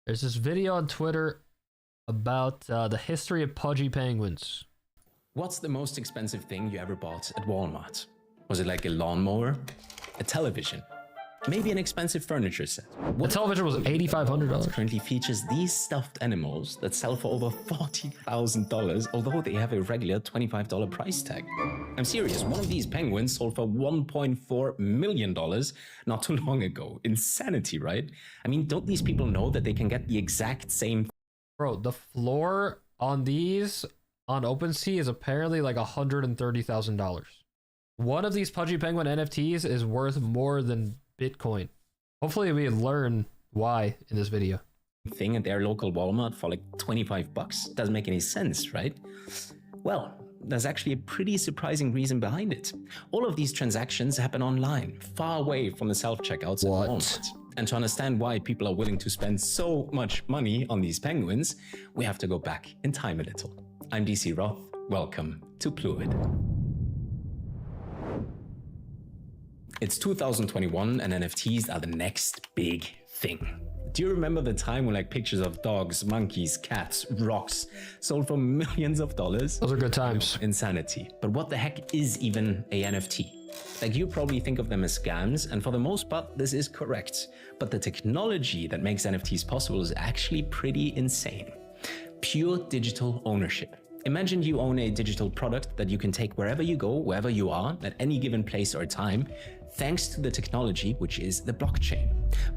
There's this video on Twitter about the history of pudgy penguins. What's the most expensive thing you ever bought at Walmart? Was it like a lawnmower? A television? Maybe an expensive furniture set? The television was $8,500. Currently features these stuffed animals that sell for over $40,000, although they have a regular $25 price tag. I'm serious, one of these penguins sold for $1.4 million not too long ago. Insanity, right? I mean, don't these people know that they can get the exact same? Bro, the floor on these on OpenSea is apparently like $130,000. One of these Pudgy Penguin NFTs is worth more than Bitcoin. Hopefully we learn why in this video. Thing at their local Walmart for like 25 bucks? Doesn't make any sense, right? Well, there's actually a pretty surprising reason behind it. All of these transactions happen online, far away from the self-checkouts at Walmart. And to understand why people are willing to spend so much money on these penguins, we have to go back in time a little. I'm DC Roth. Welcome to Fluid. It's 2021 and NFTs are the next big thing. Do you remember the time when like pictures of dogs, monkeys, cats, rocks sold for millions of dollars? Those are good times. Insanity. But what the heck is even a NFT? Like, you probably think of them as scams, and for the most part, this is correct. But the technology that makes NFTs possible is actually pretty insane. Pure digital ownership. Imagine you own a digital product that you can take wherever you go, wherever you are, at any given place or time, thanks to the technology, which is the blockchain.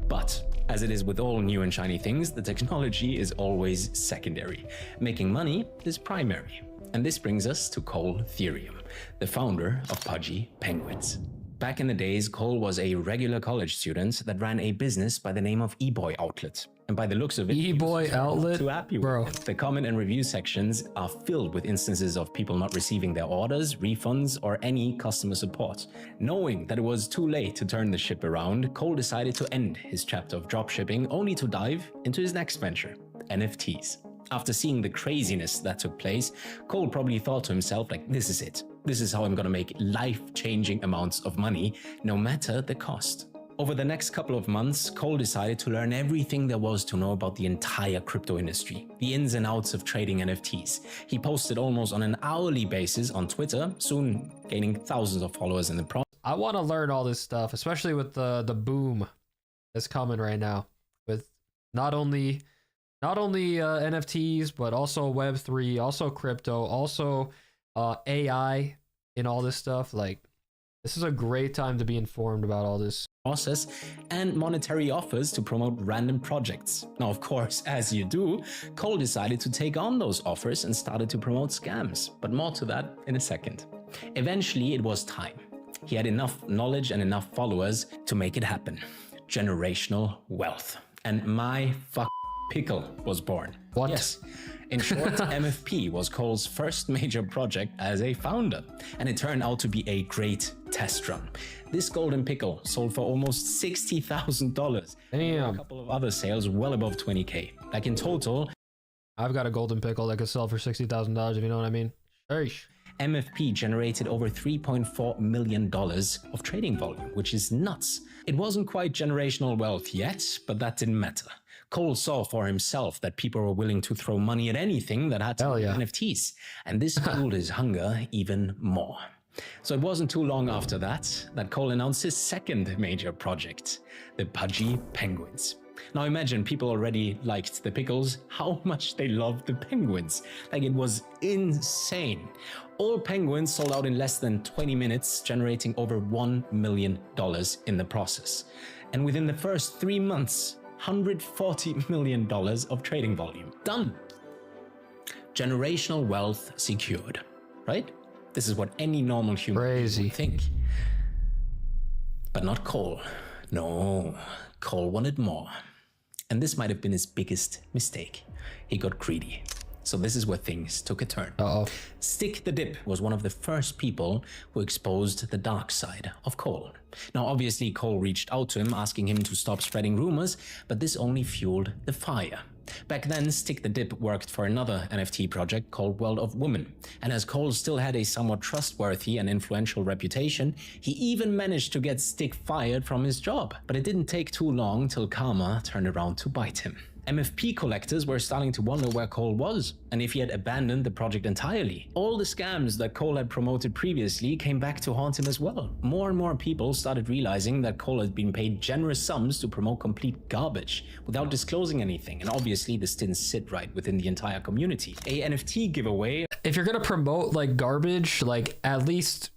But as it is with all new and shiny things, the technology is always secondary. Making money is primary. And this brings us to Cole Ethereum, the founder of Pudgy Penguins. Back in the days, Cole was a regular college student that ran a business by the name of eBoy Outlet. And by the looks of it, eBoy Outlet? too happy with Bro. it. The comment and review sections are filled with instances of people not receiving their orders, refunds, or any customer support. Knowing that it was too late to turn the ship around, Cole decided to end his chapter of dropshipping, only to dive into his next venture, NFTs. After seeing the craziness that took place, Cole probably thought to himself, like, this is it. This is how I'm gonna make life-changing amounts of money, no matter the cost. Over the next couple of months, Cole decided to learn everything there was to know about the entire crypto industry, the ins and outs of trading NFTs. He posted almost on an hourly basis on Twitter, soon gaining thousands of followers in the process. I want to learn all this stuff, especially with the boom that's coming right now, with not only NFTs, but also Web3, also crypto, also AI and all this stuff. Like, this is a great time to be informed about all this Process and monetary offers to promote random projects. Now, of course, as you do, Cole decided to take on those offers and started to promote scams, but more to that in a second. Eventually, it was time. He had enough knowledge and enough followers to make it happen. Generational wealth. And my pickle was born. What? Yes. In short, MFP was Cole's first major project as a founder, and it turned out to be a great test run. This golden pickle sold for almost $60,000. Damn. A couple of other sales well above 20K. Like, in total, I've got a golden pickle that could sell for $60,000, if you know what I mean. Sheesh. MFP generated over $3.4 million of trading volume, which is nuts. It wasn't quite generational wealth yet, but that didn't matter. Cole saw for himself that people were willing to throw money at anything that had to do with NFTs, and this fueled his hunger even more. So it wasn't too long after that Cole announced his second major project, the Pudgy Penguins. Now imagine, people already liked the pickles, how much they loved the penguins. Like, it was insane. All penguins sold out in less than 20 minutes, generating over $1 million in the process. And within the first 3 months, $140 million of trading volume. Done. Generational wealth secured, right? This is what any normal human would think. But not Cole. No, Cole wanted more. And this might have been his biggest mistake. He got greedy. So this is where things took a turn. Stick the Dip was one of the first people who exposed the dark side of Cole. Now, obviously, Cole reached out to him, asking him to stop spreading rumors, but this only fueled the fire. Back then, Stick the Dip worked for another NFT project called World of Women. And as Cole still had a somewhat trustworthy and influential reputation, he even managed to get Stick fired from his job. But it didn't take too long till karma turned around to bite him. MFP collectors were starting to wonder where Cole was, and if he had abandoned the project entirely. All the scams that Cole had promoted previously came back to haunt him as well. More and more people started realizing that Cole had been paid generous sums to promote complete garbage without disclosing anything, and obviously this didn't sit right within the entire community. A NFT giveaway. If you're gonna promote like garbage, like at least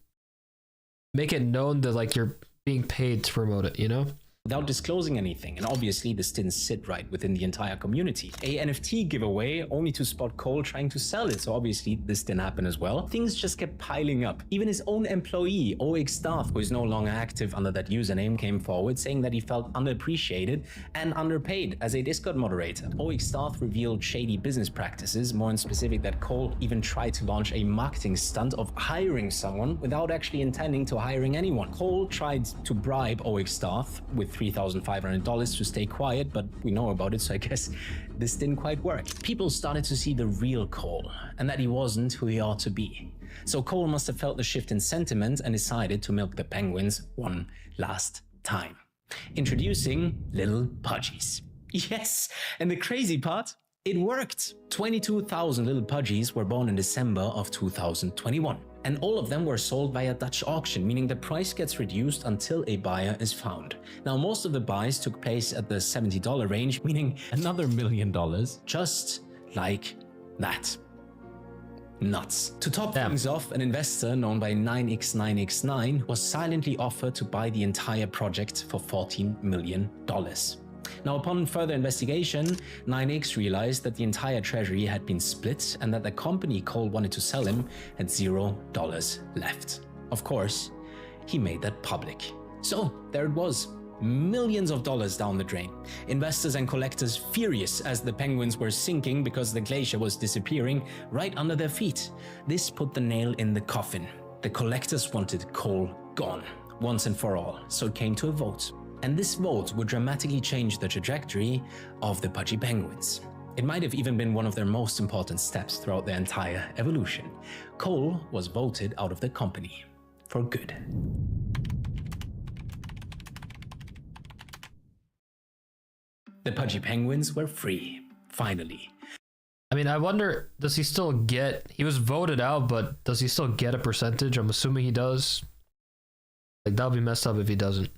make it known that like you're being paid to promote it, you know? Without disclosing anything, and obviously this didn't sit right within the entire community. A NFT giveaway only to spot Cole trying to sell it, so obviously this didn't happen as well. Things just kept piling up. Even his own employee, OX Staff, who is no longer active under that username, came forward saying that he felt underappreciated and underpaid as a Discord moderator. OX Staff revealed shady business practices, more in specific that Cole even tried to launch a marketing stunt of hiring someone without actually intending to hiring anyone. Cole tried to bribe OX Staff with $3,500 to stay quiet, but we know about it, so I guess this didn't quite work. People started to see the real Cole, and that he wasn't who he ought to be. So Cole must have felt the shift in sentiment and decided to milk the penguins one last time. Introducing little Pudgies. Yes, and the crazy part, it worked. 22,000 little Pudgies were born in December of 2021. And all of them were sold via Dutch auction, meaning the price gets reduced until a buyer is found. Now, most of the buys took place at the $70 range, meaning another $1 million, just like that. Nuts. To top things off, an investor known by 9x9x9 was silently offered to buy the entire project for $14 million. Now, upon further investigation, 9x realized that the entire treasury had been split and that the company Cole wanted to sell him had $0 left. Of course, he made that public. So there it was, millions of dollars down the drain. Investors and collectors furious as the penguins were sinking because the glacier was disappearing right under their feet. This put the nail in the coffin. The collectors wanted Cole gone, once and for all, so it came to a vote. And this vote would dramatically change the trajectory of the Pudgy Penguins. It might have even been one of their most important steps throughout their entire evolution. Cole was voted out of the company for good. The Pudgy Penguins were free, finally. I mean, I wonder, does he still get, he was voted out, but does he still get a percentage? I'm assuming he does. Like, that would be messed up if he doesn't.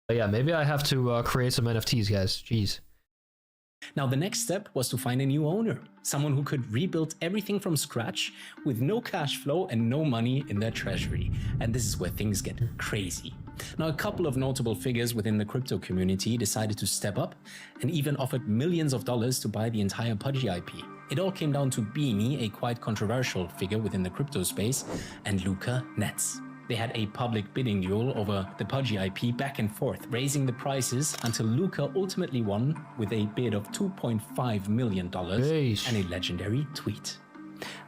But yeah, maybe I have to create some NFTs, guys. Jeez. Now, the next step was to find a new owner, someone who could rebuild everything from scratch with no cash flow and no money in their treasury. And this is where things get crazy. Now, a couple of notable figures within the crypto community decided to step up and even offered millions of dollars to buy the entire Pudgy IP. It all came down to Dmoney, a quite controversial figure within the crypto space, and Luca Netz. They had a public bidding duel over the Pudgy IP back and forth, raising the prices until Luca ultimately won with a bid of $2.5 million and a legendary tweet.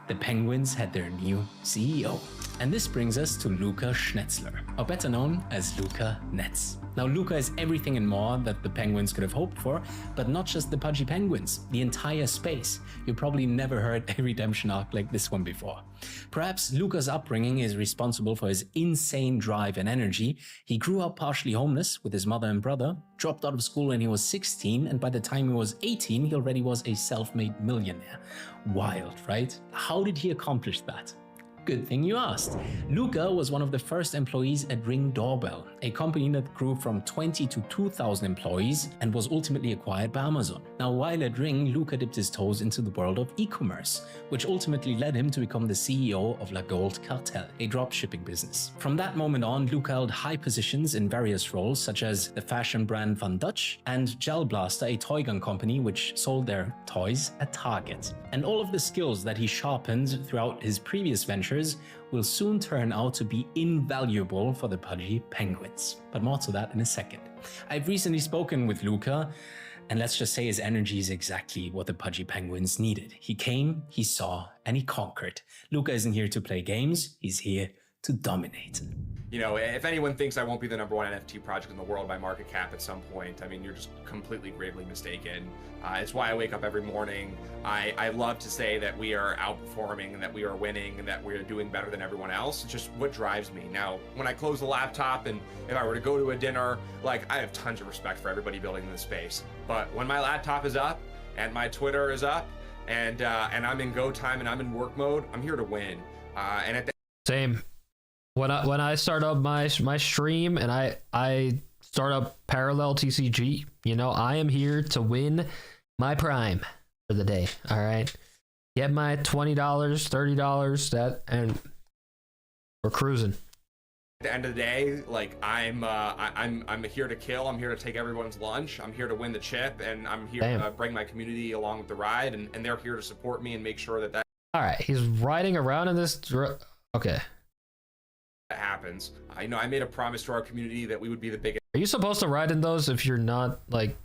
The Penguins had their new CEO. And this brings us to Luca Schnetzler, or better known as Luca Netz. Now, Luca is everything and more that the Penguins could have hoped for, but not just the Pudgy Penguins, the entire space. You probably never heard a redemption arc like this one before. Perhaps Luca's upbringing is responsible for his insane drive and energy. He grew up partially homeless with his mother and brother, dropped out of school when he was 16, and by the time he was 18, he already was a self-made millionaire. Wild, right? How did he accomplish that? Good thing you asked. Luca was one of the first employees at Ring Doorbell, a company that grew from 20 to 2,000 employees and was ultimately acquired by Amazon. Now, while at Ring, Luca dipped his toes into the world of e-commerce, which ultimately led him to become the CEO of La Gold Cartel, a dropshipping business. From that moment on, Luca held high positions in various roles, such as the fashion brand Van Dutch and Gel Blaster, a toy gun company which sold their toys at Target. And all of the skills that he sharpened throughout his previous ventures will soon turn out to be invaluable for the Pudgy Penguins. But more to that in a second. I've recently spoken with Luca, and let's just say his energy is exactly what the Pudgy Penguins needed. He came, he saw, and he conquered. Luca isn't here to play games, he's here to dominate. You know, if anyone thinks I won't be the #1 NFT project in the world by market cap at some point, I mean, you're just completely gravely mistaken. It's why I wake up every morning. I love to say that we are outperforming and that we are winning and that we're doing better than everyone else. It's just what drives me. Now, when I close the laptop and if I were to go to a dinner, like, I have tons of respect for everybody building in this space. But when my laptop is up and my Twitter is up and I'm in go time and I'm in work mode, I'm here to win. And at the Same. When I start up my stream and I start up parallel TCG, you know, I am here to win my prime for the day. All right, get my $20, $30 that, and we're cruising. At the end of the day, like I'm here to kill. I'm here to take everyone's lunch. I'm here to win the chip, and I'm here to bring my community along with the ride, and they're here to support me and make sure that All right, he's riding around in this. Okay. that happens. You know, I made a promise to our community that we would be the biggest. Are you supposed to ride in those if you're not like?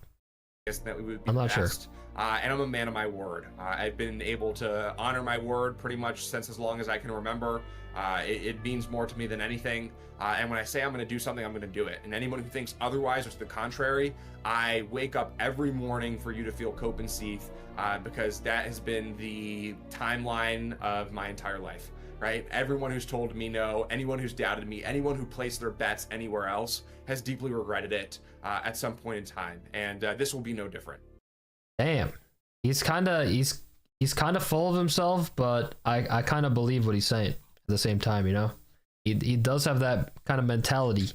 That we would be I'm not best. sure. And I'm a man of my word. I've been able to honor my word pretty much since as long as I can remember. It means more to me than anything. And when I say I'm going to do something, I'm going to do it. And anyone who thinks otherwise or to the contrary, I wake up every morning for you to feel cope and seeth, because that has been the timeline of my entire life. Right? Everyone who's told me no, anyone who's doubted me, anyone who placed their bets anywhere else has deeply regretted it at some point in time, and this will be no different. Damn, he's kind of full of himself, but I kind of believe what he's saying at the same time. You know, he does have that kind of mentality.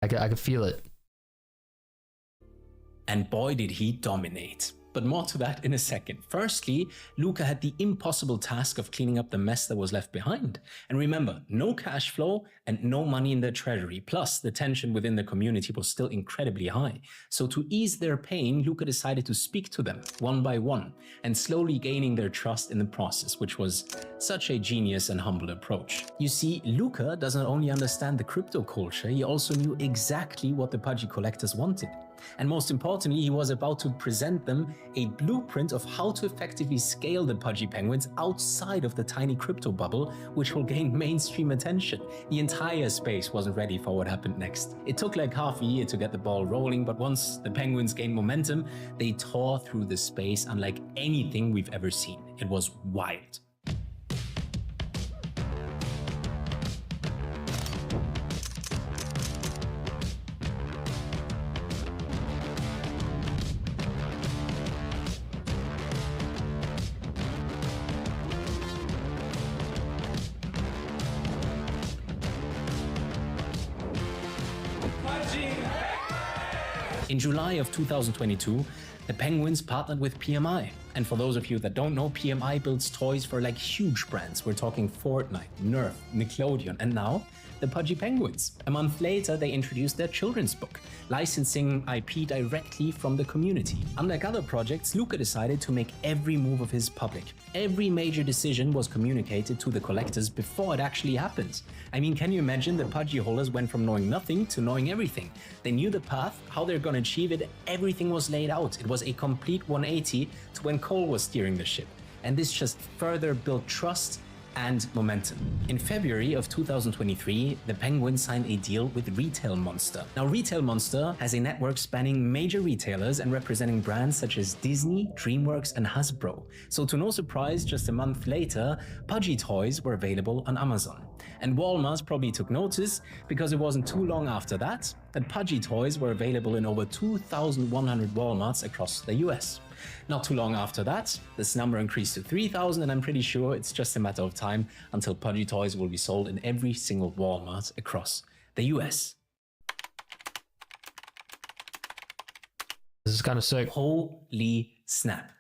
I can feel it. And boy, did he dominate. But more to that in a second. Firstly, Luca had the impossible task of cleaning up the mess that was left behind. And remember, no cash flow and no money in the treasury. Plus, the tension within the community was still incredibly high. So to ease their pain, Luca decided to speak to them one by one and slowly gaining their trust in the process, which was such a genius and humble approach. You see, Luca does not only understand the crypto culture, he also knew exactly what the Pudgy collectors wanted. And most importantly, he was about to present them a blueprint of how to effectively scale the Pudgy Penguins outside of the tiny crypto bubble, which will gain mainstream attention. The entire space wasn't ready for what happened next. It took like half a year to get the ball rolling, but once the Penguins gained momentum, they tore through the space unlike anything we've ever seen. It was wild. In July of 2022, the Penguins partnered with PMI. And for those of you that don't know, PMI builds toys for like huge brands. We're talking Fortnite, Nerf, Nickelodeon, and now the Pudgy Penguins. A month later, they introduced their children's book, licensing IP directly from the community. Unlike other projects, Luca decided to make every move of his public. Every major decision was communicated to the collectors before it actually happened. I mean, can you imagine the Pudgy holders went from knowing nothing to knowing everything? They knew the path, how they're gonna achieve it, everything was laid out. It was a complete 180 to when Cole was steering the ship. And this just further built trust and momentum. In February of 2023, the Penguins signed a deal with Retail Monster. Now, Retail Monster has a network spanning major retailers and representing brands such as Disney, DreamWorks, and Hasbro. So to no surprise, just a month later, Pudgy toys were available on Amazon. And Walmart probably took notice because it wasn't too long after that Pudgy toys were available in over 2,100 Walmarts across the US. Not too long after that, this number increased to 3,000, and I'm pretty sure it's just a matter of time until Pudgy toys will be sold in every single Walmart across the US. This is kind of sick. Holy snap.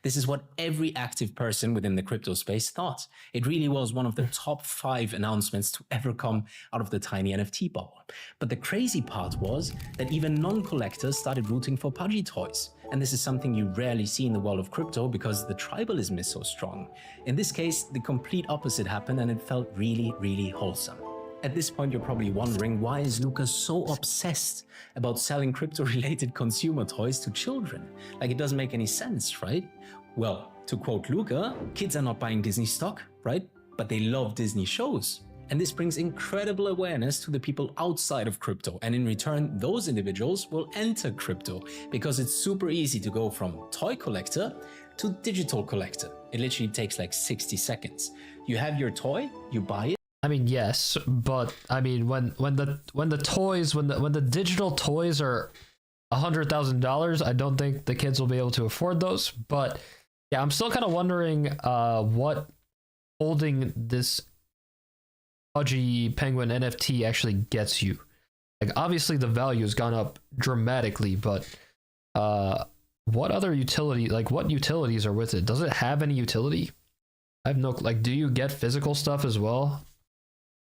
This is what every active person within the crypto space thought. It really was one of the top 5 announcements to ever come out of the tiny NFT bubble. But the crazy part was that even non-collectors started rooting for Pudgy toys. And this is something you rarely see in the world of crypto because the tribalism is so strong. In this case, the complete opposite happened, and it felt really, really wholesome. At this point, you're probably wondering, why is Luca so obsessed about selling crypto-related consumer toys to children? Like, it doesn't make any sense, right? Well, to quote Luca, kids are not buying Disney stock, right? But they love Disney shows. And this brings incredible awareness to the people outside of crypto. And in return, those individuals will enter crypto because it's super easy to go from toy collector to digital collector. It literally takes like 60 seconds. You have your toy, you buy it. I mean, yes, but I mean, when the digital toys are $100,000. I don't think the kids will be able to afford those, but yeah, I'm still kind of wondering what holding this Pudgy Penguin NFT actually gets you. Like, obviously the value has gone up dramatically, but what other utility, like what utilities are with it? Does it have any utility? I have no, like, do you get physical stuff as well?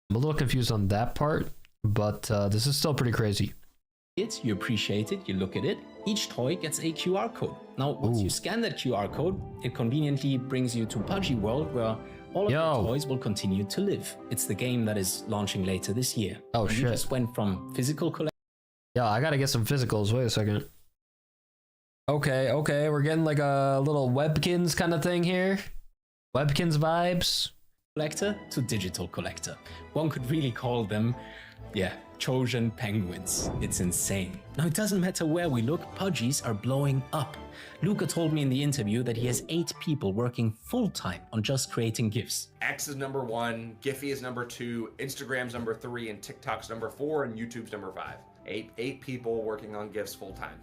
I'm a little confused on that part, but this is still pretty crazy. You appreciate it, you look at it. Each toy gets a QR code. Now, once you scan that QR code, it conveniently brings you to Pudgy World, where all of the toys will continue to live. It's the game that is launching later this year. Oh, and shit. We just went from physical collection. Yeah, I gotta get some physicals. Wait a second. Okay, we're getting like a little Webkins kind of thing here. Webkins vibes. Collector to digital collector. One could really call them, Trojan penguins. It's insane. Now, it doesn't matter where we look, Pudgies are blowing up. Luca told me in the interview that he has 8 people working full-time on just creating GIFs. X is number 1, Giphy is number 2, Instagram's number 3, and TikTok's number 4, and YouTube's number 5. Eight people working on GIFs full-time.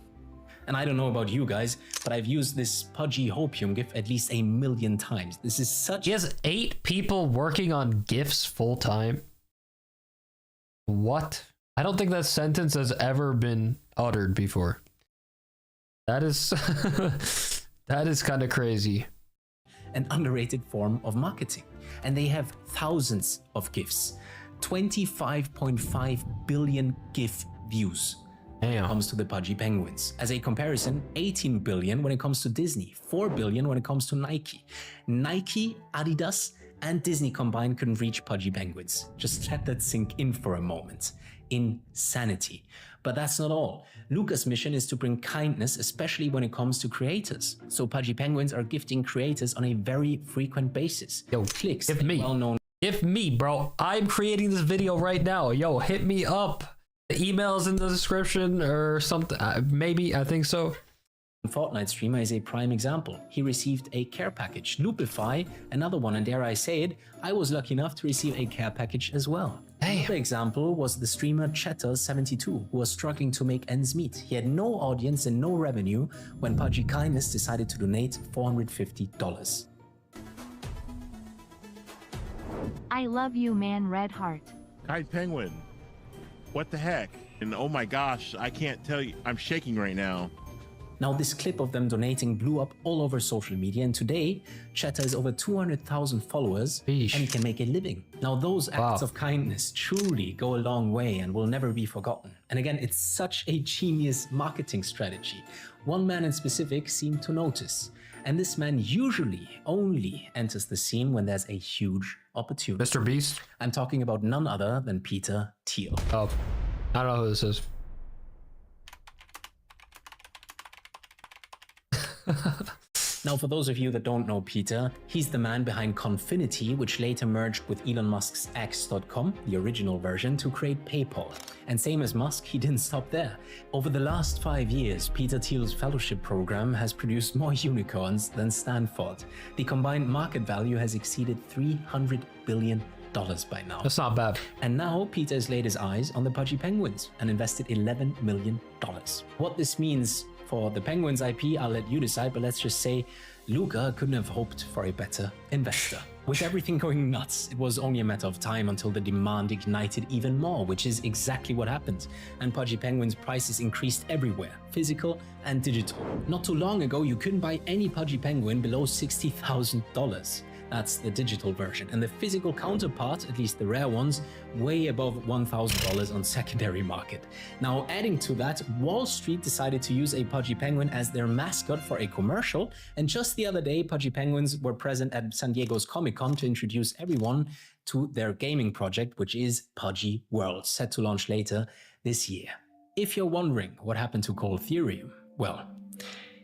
And I don't know about you guys, but I've used this Pudgy Hopium GIF at least 1,000,000 times. This is such... He has 8 people working on GIFs full-time. What? I don't think that sentence has ever been uttered before. That is that is kind of crazy. An underrated form of marketing. And they have thousands of GIFs. 25.5 billion GIF views. When it comes to the Pudgy Penguins. As a comparison, 18 billion when it comes to Disney, 4 billion when it comes to Nike. Nike, Adidas, and Disney combined couldn't reach Pudgy Penguins. Just let that sink in for a moment. Insanity. But that's not all. Luca's mission is to bring kindness, especially when it comes to creators. So Pudgy Penguins are gifting creators on a very frequent basis. Yo, Clicks, give me. well-known. Give me, bro. I'm creating this video right now. Yo, hit me up. The email's in the description or something. Maybe, I think so. Fortnite streamer is a prime example. He received a care package. Loopify, another one, and dare I say it, I was lucky enough to receive a care package as well. Another example was the streamer Chetters72, who was struggling to make ends meet. He had no audience and no revenue when Pudgy Kindness decided to donate $450. I love you, man, Red Heart. Hi, Penguin. What the heck? And oh my gosh, I can't tell you. I'm shaking right now. Now, this clip of them donating blew up all over social media, and today, Cheddar has over 200,000 followers and he can make a living. Now, those acts of kindness truly go a long way and will never be forgotten. And again, it's such a genius marketing strategy. One man in specific seemed to notice. And this man usually only enters the scene when there's a huge opportunity. Mr. Beast? I'm talking about none other than Peter Thiel. Oh, I don't know who this is. Now, for those of you that don't know Peter, he's the man behind Confinity, which later merged with Elon Musk's X.com, the original version, to create PayPal. And same as Musk, he didn't stop there. Over the last 5 years, Peter Thiel's fellowship program has produced more unicorns than Stanford. The combined market value has exceeded $300 billion by now. That's not bad. And now Peter has laid his eyes on the Pudgy Penguins and invested $11 million. What this means for the Penguins IP, I'll let you decide, but let's just say Luca couldn't have hoped for a better investor. With everything going nuts, it was only a matter of time until the demand ignited even more, which is exactly what happened. And Pudgy Penguins prices increased everywhere, physical and digital. Not too long ago, you couldn't buy any Pudgy Penguin below $60,000. That's the digital version. And the physical counterpart, at least the rare ones, way above $1,000 on secondary market. Now, adding to that, Wall Street decided to use a Pudgy Penguin as their mascot for a commercial. And just the other day, Pudgy Penguins were present at San Diego's Comic-Con to introduce everyone to their gaming project, which is Pudgy World, set to launch later this year. If you're wondering what happened to Cole Ethereum, well,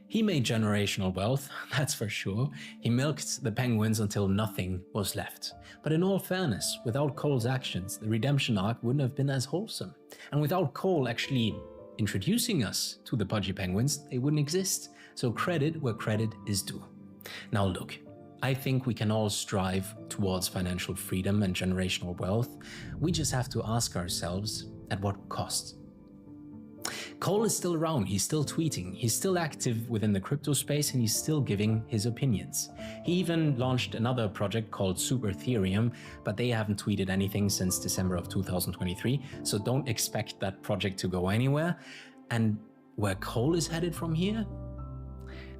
he made generational wealth, that's for sure. He milked the Penguins until nothing was left. But in all fairness, without Cole's actions, the redemption arc wouldn't have been as wholesome. And without Cole actually introducing us to the Pudgy Penguins, they wouldn't exist. So credit where credit is due. Now look, I think we can all strive towards financial freedom and generational wealth. We just have to ask ourselves, at what cost? Cole is still around, he's still tweeting, he's still active within the crypto space, and he's still giving his opinions. He even launched another project called Super Ethereum, but they haven't tweeted anything since December of 2023, so don't expect that project to go anywhere. And where Cole is headed from here?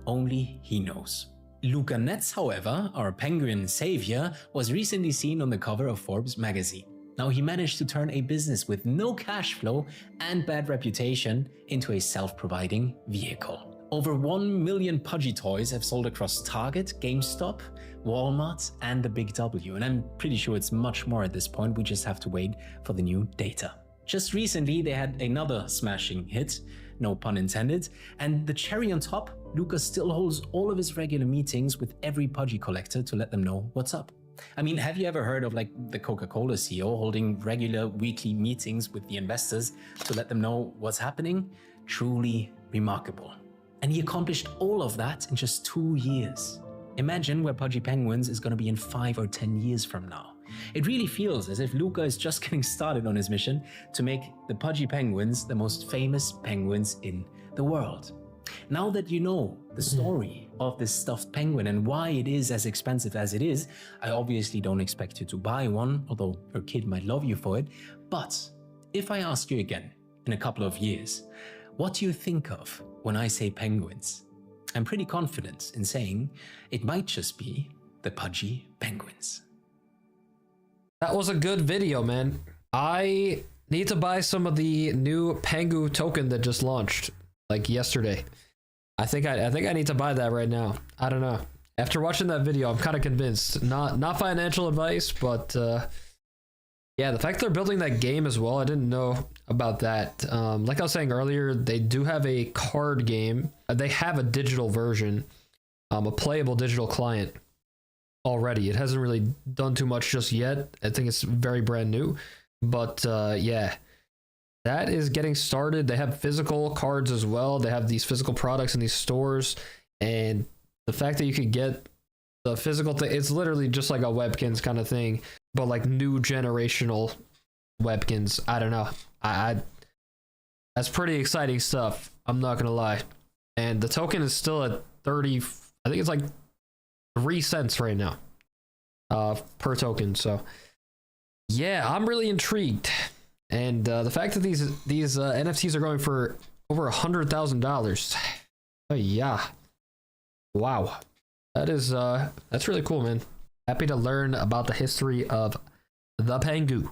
Only he knows. Luca Netz, however, our penguin savior, was recently seen on the cover of Forbes magazine. Now, he managed to turn a business with no cash flow and bad reputation into a self-providing vehicle. Over 1 million Pudgy toys have sold across Target, GameStop, Walmart, and the Big W, and I'm pretty sure it's much more at this point. We just have to wait for the new data. Just recently, they had another smashing hit, no pun intended, and the cherry on top, Luca still holds all of his regular meetings with every Pudgy collector to let them know what's up. I mean, have you ever heard of like the Coca-Cola CEO holding regular weekly meetings with the investors to let them know what's happening? Truly remarkable. And he accomplished all of that in just 2 years. Imagine where Pudgy Penguins is going to be in 5 or 10 years from now. It really feels as if Luca is just getting started on his mission to make the Pudgy Penguins the most famous penguins in the world. Now that you know the story of this stuffed penguin and why it is as expensive as it is, I obviously don't expect you to buy one, although your kid might love you for it. But if I ask you again in a couple of years, what do you think of when I say penguins? I'm pretty confident in saying it might just be the Pudgy Penguins. That was a good video, man. I need to buy some of the new PENGU token that just launched like yesterday. I think I need to buy that right now. I don't know. After watching that video, I'm kind of convinced. Not financial advice, but yeah, the fact they're building that game as well, I didn't know about that. Like I was saying earlier, they do have a card game. They have a digital version, a playable digital client already. It hasn't really done too much just yet. I think it's very brand new, but yeah, that is getting started. They have physical cards as well. They have these physical products in these stores, and the fact that you could get the physical thing, it's literally just like a Webkins kind of thing, but like new generational Webkins. I don't know. I that's pretty exciting stuff. I'm not gonna lie. And the token is still at 30. I think it's like 3 cents right now per token. So yeah, I'm really intrigued. And the fact that these NFTs are going for over $100,000. Oh yeah, wow, that's really cool, man. Happy to learn about the history of the PENGU.